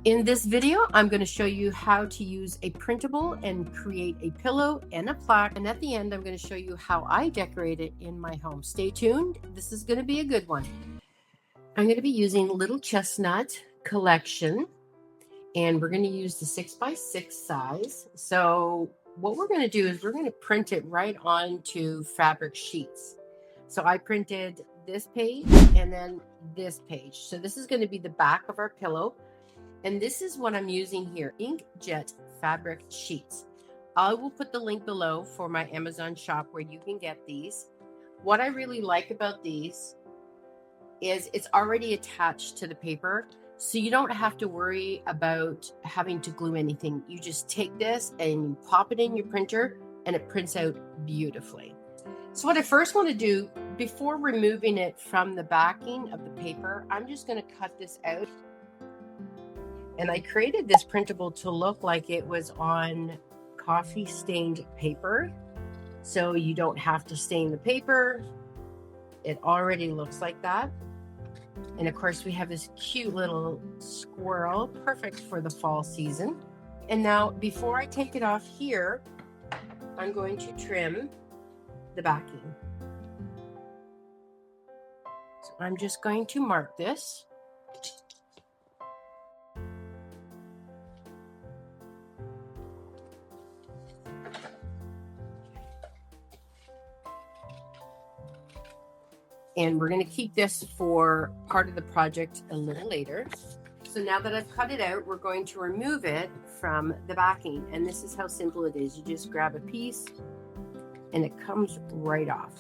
In this video, I'm going to show you how to use a printable and create a pillow and a plaque. And at the end, I'm going to show you how I decorate it in my home. Stay tuned. This is going to be a good one. I'm going to be using Little Chestnut Collection, and we're going to use the 6x6 size. So what we're going to do is we're going to print it right onto fabric sheets. So I printed this page and then this page. So this is going to be the back of our pillow. And this is what I'm using here, inkjet fabric sheets. I will put the link below for my Amazon shop where you can get these. What I really like about these is it's already attached to the paper, so you don't have to worry about having to glue anything. You just take this and you pop it in your printer and it prints out beautifully. So what I first want to do before removing it from the backing of the paper, I'm just going to cut this out. And I created this printable to look like it was on coffee stained paper. So you don't have to stain the paper. It already looks like that. And of course we have this cute little squirrel, perfect for the fall season. And now before I take it off here, I'm going to trim the backing. So I'm just going to mark this. And we're going to keep this for part of the project a little later. So now that I've cut it out, we're going to remove it from the backing. And this is how simple it is. You just grab a piece and it comes right off.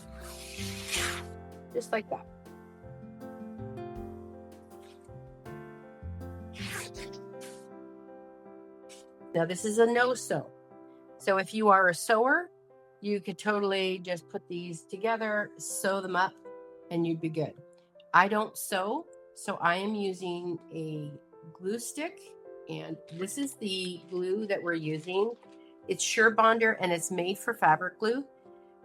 Just like that. Now this is a no sew. So if you are a sewer, you could totally just put these together, sew them up, and you'd be good. I don't sew, so I am using a glue stick, and this is the glue that we're using. It's Sure Bonder, and it's made for fabric glue.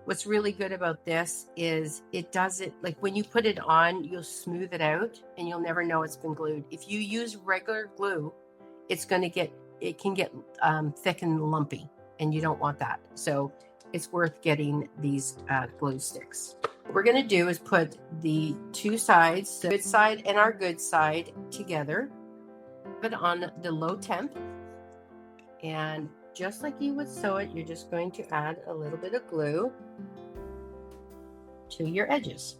What's really good about this is it does it, like when you put it on, you'll smooth it out, and you'll never know it's been glued. If you use regular glue, it can get thick and lumpy, and you don't want that. So it's worth getting these glue sticks. What we're going to do is put the two sides, the good side and our good side, together, put on the low temp, and just like you would sew it, you're just going to add a little bit of glue to your edges.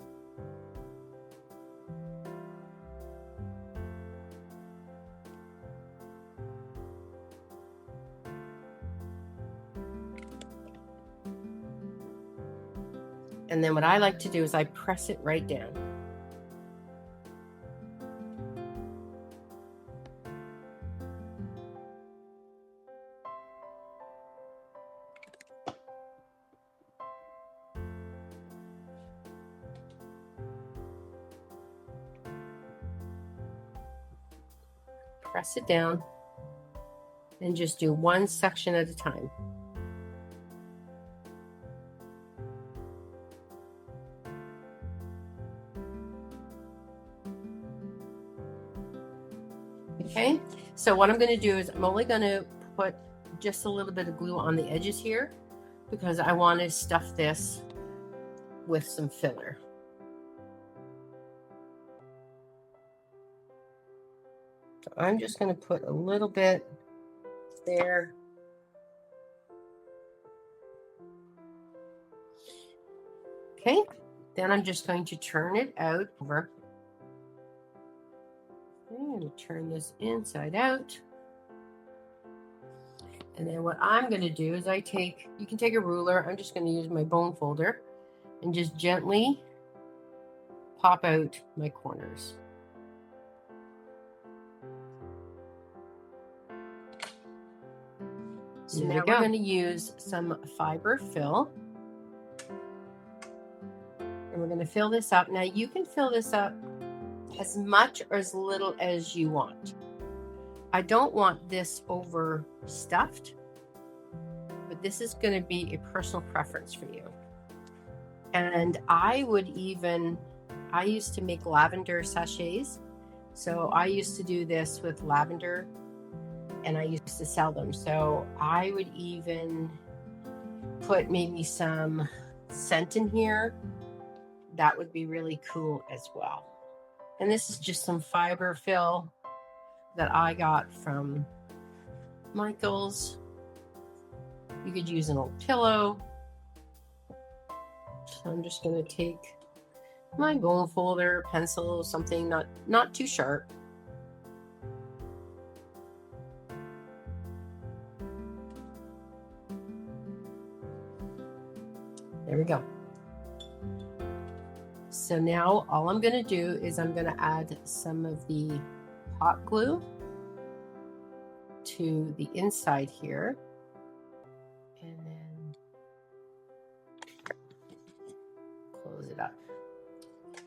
And then what I like to do is I press it right down. Press it down and just do one section at a time. Okay, so what I'm going to do is I'm only going to put just a little bit of glue on the edges here because I want to stuff this with some filler. So I'm just going to put a little bit there. Okay, then I'm just going to turn it out over. I'm going to turn this inside out. And then what I'm going to do is you can take a ruler. I'm just going to use my bone folder and just gently pop out my corners. So now we're going to use some fiber fill. And we're going to fill this up. Now you can fill this up as much or as little as you want. I don't want this overstuffed, but this is going to be a personal preference for you. And I used to make lavender sachets. So I used to do this with lavender and I used to sell them. So I would even put maybe some scent in here. That would be really cool as well. And this is just some fiber fill that I got from Michael's. You could use an old pillow. So I'm just going to take my bone folder, pencil, something not too sharp. There we go. So now all I'm going to do is I'm going to add some of the hot glue to the inside here. And then close it up.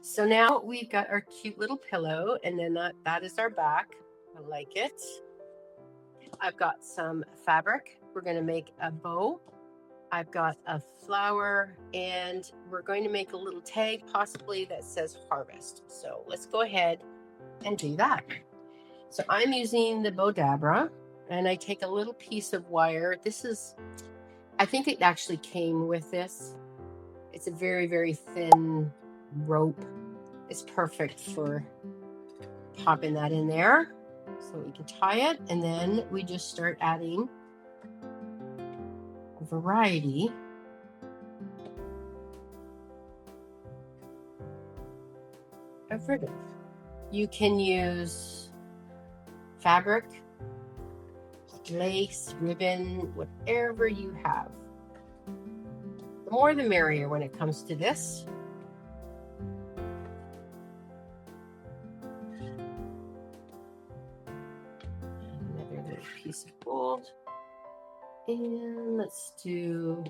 So now we've got our cute little pillow, and then that is our back. I like it. I've got some fabric. We're going to make a bow. I've got a flower, and we're going to make a little tag possibly that says harvest. So let's go ahead and do that. So I'm using the Bodabra, and I take a little piece of wire. I think it actually came with this. It's a very, very thin rope. It's perfect for popping that in there. So we can tie it, and then we just start adding a variety of ribbon. You can use fabric, lace, ribbon, whatever you have. The more the merrier when it comes to this. Another little piece of gold. And let's do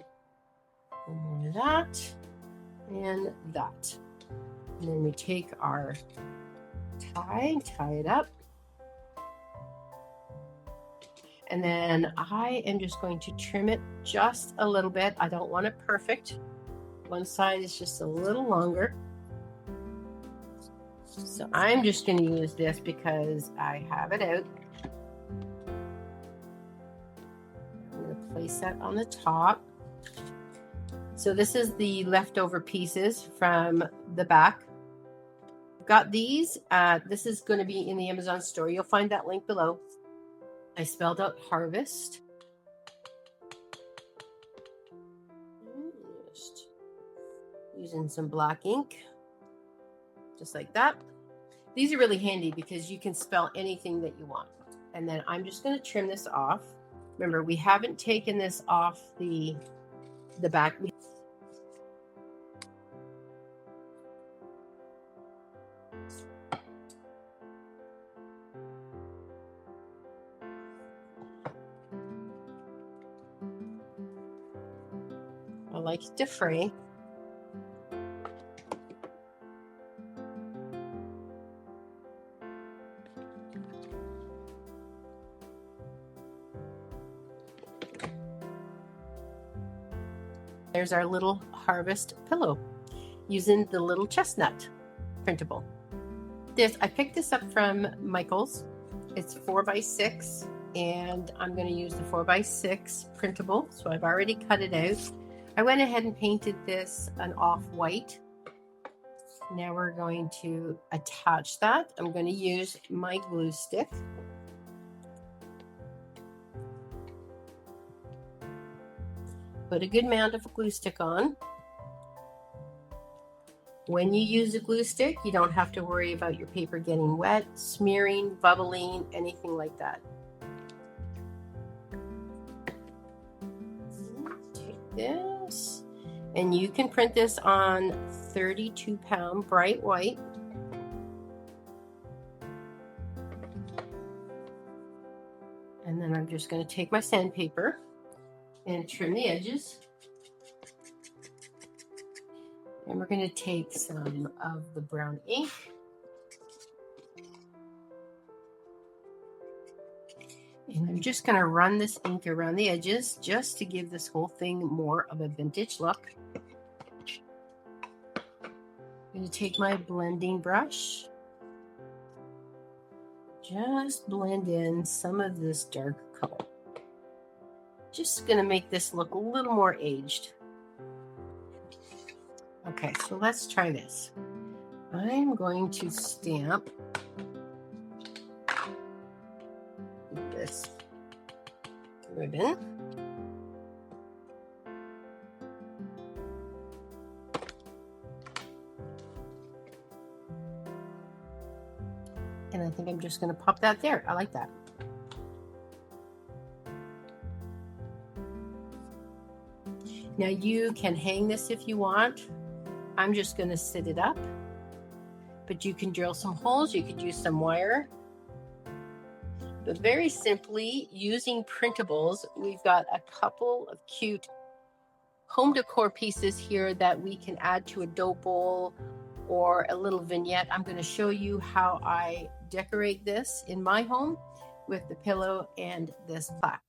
one more of that and that. And then we take our tie it up. And then I am just going to trim it just a little bit. I don't want it perfect. One side is just a little longer. So I'm just going to use this because I have it out. I'm going to place that on the top. So this is the leftover pieces from the back. Got these. This is going to be in the Amazon store. You'll find that link below. I spelled out harvest. Just using some black ink, just like that. These are really handy because you can spell anything that you want. And then I'm just going to trim this off. Remember, we haven't taken this off the back. I like it to fray. There's our little harvest pillow using the little chestnut printable. I picked this up from Michael's. It's 4x6, and I'm going to use the 4x6 printable. So I've already cut it out. I went ahead and painted this an off-white. Now we're going to attach that. I'm going to use my glue stick. Put a good amount of glue stick on. When you use a glue stick, you don't have to worry about your paper getting wet, smearing, bubbling, anything like that. Take this, and you can print this on 32-pound bright white. And then I'm just going to take my sandpaper and trim the edges. And we're going to take some of the brown ink. And I'm just going to run this ink around the edges just to give this whole thing more of a vintage look. I'm going to take my blending brush. just blend in some of this dark color. Just going to make this look a little more aged. Okay, so let's try this. I'm going to stamp this ribbon. And I think I'm just going to pop that there. I like that. Now you can hang this if you want. I'm just going to sit it up. But you can drill some holes. You could use some wire. But very simply, using printables, we've got a couple of cute home decor pieces here that we can add to a dough bowl or a little vignette. I'm going to show you how I decorate this in my home with the pillow and this plaque.